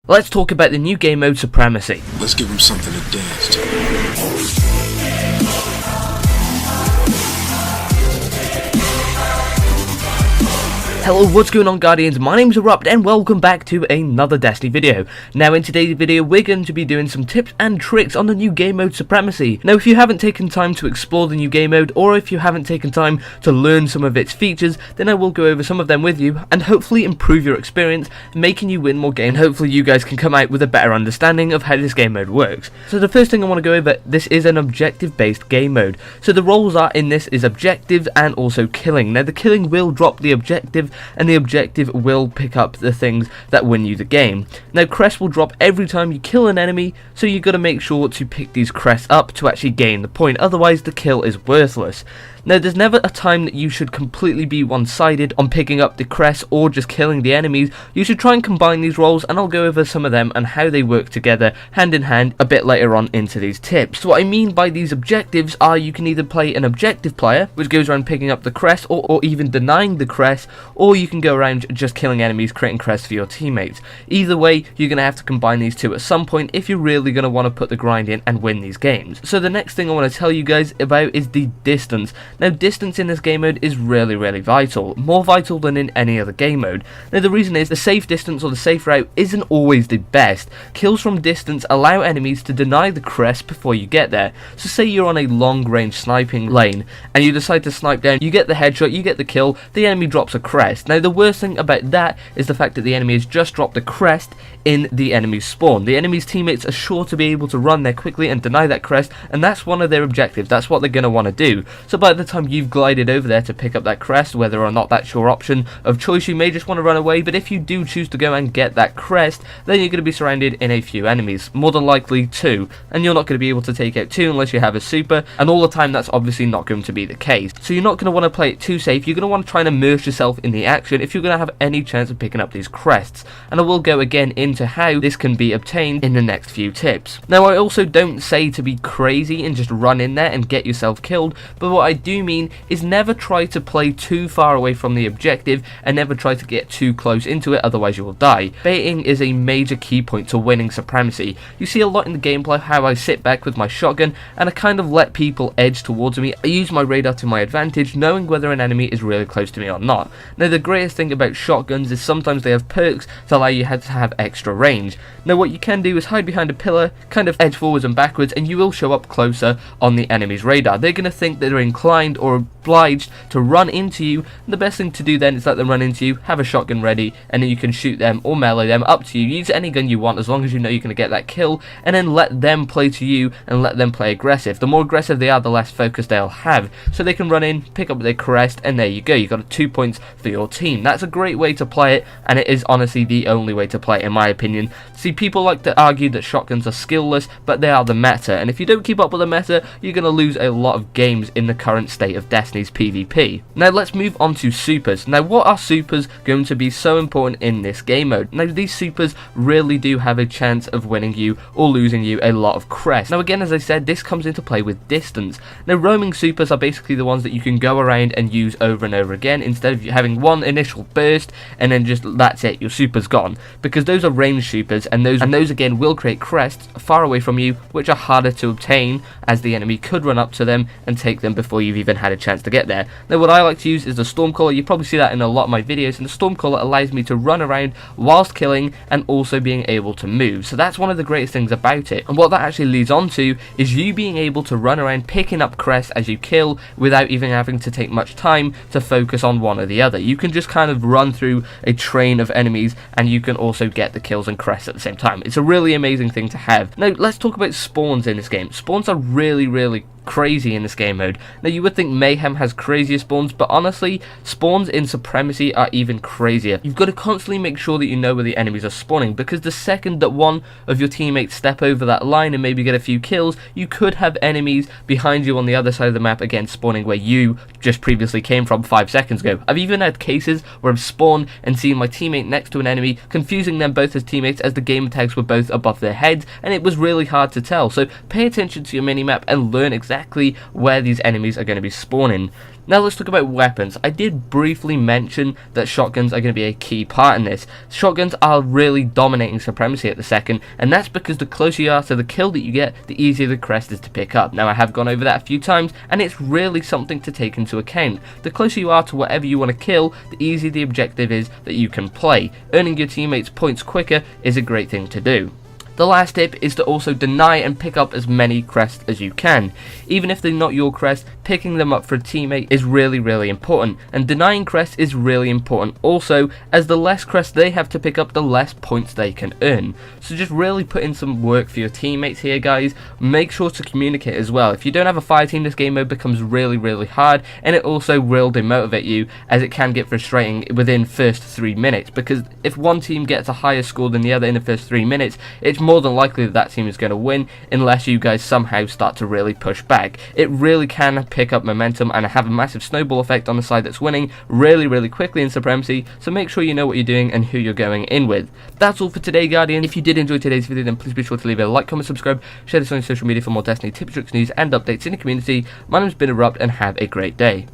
Let's talk about the new game mode Supremacy. Let's give him something to dance to. Hello, what's going on, Guardians? My name's Erupteu and welcome back to another Destiny video. Now in today's video we're going to be doing some tips and tricks on the new game mode Supremacy. Now if you haven't taken time to explore the new game mode, or if you haven't taken time to learn some of its features, then I will go over some of them with you and hopefully improve your experience, making you win more games. Hopefully you guys can come out with a better understanding of how this game mode works. So the first thing I want to go over, this is an objective based game mode. So the roles are in this is objectives and also killing. Now the killing will drop the objective, and the objective will pick up the things that win you the game. Now crests will drop every time you kill an enemy, so you got to make sure to pick these crests up to actually gain the point, otherwise the kill is worthless. Now there's never a time that you should completely be one-sided on picking up the crests or just killing the enemies. You should try and combine these roles, and I'll go over some of them and how they work together hand in hand a bit later on into these tips. So what I mean by these objectives are you can either play an objective player, which goes around picking up the crest or even denying the crest, or you can go around just killing enemies, creating crests for your teammates. Either way, you're going to have to combine these two at some point if you're really going to want to put the grind in and win these games. So the next thing I want to tell you guys about is the distance. Now distance in this game mode is really vital, more vital than in any other game mode. Now the reason is the safe distance or the safe route isn't always the best. Kills from distance allow enemies to deny the crest before you get there. So say you're on a long range sniping lane and you decide to snipe down, you get the headshot, you get the kill, the enemy drops a crest. Now the worst thing about that is the fact that the enemy has just dropped the crest in the enemy's spawn. The enemy's teammates are sure to be able to run there quickly and deny that crest, and that's one of their objectives. That's what they're going to want to do. So by the time you've glided over there to pick up that crest, whether or not that's your option of choice, you may just want to run away, but if you do choose to go and get that crest, then you're going to be surrounded in a few enemies, more than likely 2, and you're not going to be able to take out 2 unless you have a super, and all the time that's obviously not going to be the case. So you're not going to want to play it too safe. You're going to want to try and immerse yourself in the action if you're going to have any chance of picking up these crests, and I will go again into how this can be obtained in the next few tips. Now I also don't say to be crazy and just run in there and get yourself killed, but what I do mean is never try to play too far away from the objective and never try to get too close into it, otherwise you will die. Baiting is a major key point to winning Supremacy. You see a lot in the gameplay how I sit back with my shotgun and I kind of let people edge towards me. I use my radar to my advantage, knowing whether an enemy is really close to me or not. Now the greatest thing about shotguns is sometimes they have perks to allow you to have extra range. Now what you can do is hide behind a pillar, kind of edge forwards and backwards, and you will show up closer on the enemy's radar. They're going to think that they're inclined or obliged to run into you, and the best thing to do then is let them run into you, have a shotgun ready, and then you can shoot them or melee them, up to you. Use any gun you want as long as you know you're going to get that kill, and then let them play to you and let them play aggressive. The more aggressive they are, the less focus they'll have, so they can run in, pick up their crest, and there you go, you got 2 points for your team. That's a great way to play it, and it is honestly the only way to play it in my opinion. See, people like to argue that shotguns are skillless, but they are the meta, and if you don't keep up with the meta, you're going to lose a lot of games in the current state of Destiny's PvP. Now let's move on to supers. Now what are supers going to be so important in this game mode? Now these supers really do have a chance of winning you or losing you a lot of crests. Now again, as I said, this comes into play with distance. Now roaming supers are basically the ones that you can go around and use over and over again instead of having one initial burst and then just that's it, your super's gone, because those are range supers, and those again will create crests far away from you, which are harder to obtain as the enemy could run up to them and take them before you've even had a chance to get there. Now what I like to use is the Stormcaller. You probably see that in a lot of my videos, and the Stormcaller allows me to run around whilst killing and also being able to move. So that's one of the greatest things about it, and what that actually leads on to is you being able to run around picking up crests as you kill without even having to take much time to focus on one or the other. You can just kind of run through a train of enemies and you can also get the kills and crests at the same time. It's a really amazing thing to have. Now let's talk about spawns in this game. Spawns are really crazy in this game mode. Now you would think Mayhem has crazier spawns, but honestly spawns in Supremacy are even crazier. You've got to constantly make sure that you know where the enemies are spawning, because the second that one of your teammates step over that line and maybe get a few kills, you could have enemies behind you on the other side of the map again spawning where you just previously came from 5 seconds ago. I've even had cases where I've spawned and seen my teammate next to an enemy, confusing them both as teammates as the gamer tags were both above their heads, and it was really hard to tell. So pay attention to your minimap and learn exactly where these enemies are going to be spawning. Now let's talk about weapons. I did briefly mention that shotguns are going to be a key part in this. Shotguns are really dominating Supremacy at the second, and that's because the closer you are to the kill that you get, the easier the crest is to pick up. Now I have gone over that a few times, and it's really something to take into account. The closer you are to whatever you want to kill, the easier the objective is that you can play. Earning your teammates points quicker is a great thing to do. The last tip is to also deny and pick up as many crests as you can. Even if they're not your crest, picking them up for a teammate is really important, and denying crests is really important also, as the less crests they have to pick up, the less points they can earn. So just really put in some work for your teammates here, guys. Make sure to communicate as well. If you don't have a fire team, this game mode becomes really hard, and it also will demotivate you, as it can get frustrating within first 3 minutes, because if one team gets a higher score than the other in the first 3 minutes, it's more than likely that team is going to win unless you guys somehow start to really push back. It really can pick up momentum and have a massive snowball effect on the side that's winning really quickly in Supremacy, so make sure you know what you're doing and who you're going in with. That's all for today, Guardian. If you did enjoy today's video, then please be sure to leave a like, comment, subscribe, share this on your social media for more Destiny tips, tricks, news and updates in the community. My name's been Erupt, and have a great day.